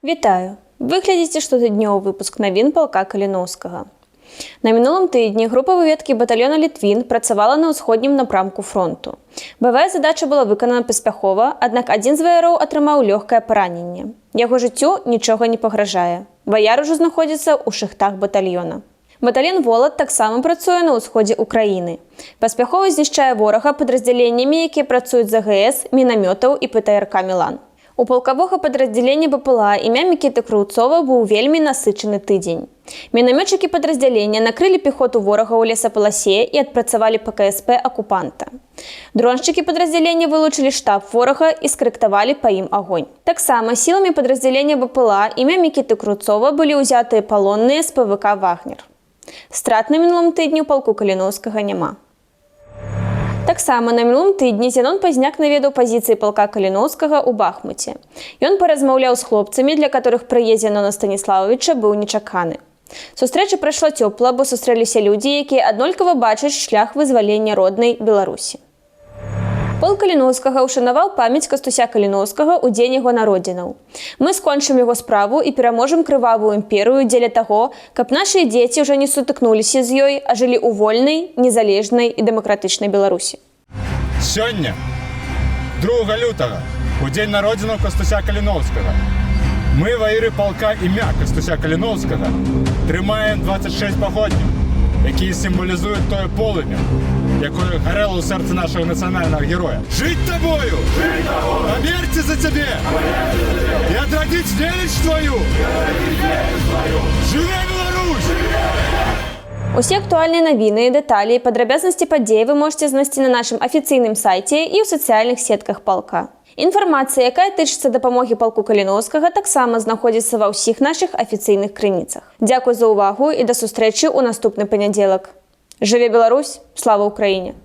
Вітаю! Ви глядите штотыднёвы выпуск навін палка Каліноўскага. На мінулым тыдні група выведкі батальёна «Літвін» працавала на ўсходнім напрамку фронту. Баявая задача была выканана паспяхова, аднак адзін з ваяроў атрымаў лёгкае параненне. Яго жыццю нічога не пагражае. Ваяр ужо знаходзіцца ў шыхтах батальёна. Батальён «Волат» таксама працуе на ўсходзе ўкраіны. Паспяхова знішчае ворага падраздзяленнямі, якія працуюць з АГС, мінамётаў і ПТРК «Мілан». У палкавога падраздзялення БПЛА імя Мікіты Краўцова быў вельмі насычаны тыдзень. Мінамётчыкі падраздзялення накрылі пехоту ворага ў лесапаласе і адпрацавалі па КСП акупанта. Дроншчыкі падраздзялення вылучылі штаб ворага і скарэктавалі па ім агонь. Таксама сіламі падраздзялення БПЛА імя Мікіты Краўцова былі ўзятыя палонныя з ПВК «Вагнер». Страт на мінулым тыдні ў палку Каліноўскага няма. Таксама на мінулым тыдні Зянон Пазняк наведаў пазіцыі палка Каліноўскага ў Бахмуце. Ён паразмаўляў з хлопцамі, для которых прыезд Зянона Станіславовича быў нечаканы. Сустрэча прайшла цёпла, бо сустрэліся людзі, якія аднолькава бачаць шлях вызвалення роднай Беларусі. Полк Каліноўскага ушанаваў памяць Кастуся Каліноўскага ў дзень яго народзінаў. Мы скончым яго справу і пераможам крывавую імперыю дзеля таго, каб нашыя дзеці ўжо не сутыкнуліся з ёй, а жылі ў вольнай, незалежнай і дэмакратычнай Беларусі. Сёння, 2 лютага, у дзень народзінаў Кастуся Каліноўскага, мы, ваіры палка імя Кастуся Каліноўскага, трымаем 26 пагодняў, якія сімвалізуюць тое полымя, якое гарэла ў сэрцы нашага нацыянальнага героя. Жыць табою! Жыць табою! Памерці за цябе! І адрадзіць веліч твою! Жыве Беларусь! Усе актуальныя навіны, дэталі і падрабязнасці падзей вы можаце знайсці на нашым афіцыйным сайце і ў сацыяльных сетках палка. Інфармацыя, якая тычыцца дапамогі палку Каліноўскага, таксама знаходзіцца ва ўсіх нашых афіцыйных крыніцах. Дзякуй за ўвагу і да сустрэчы ў наступны панядзелак. Жыве Беларусь! Слава Украіне!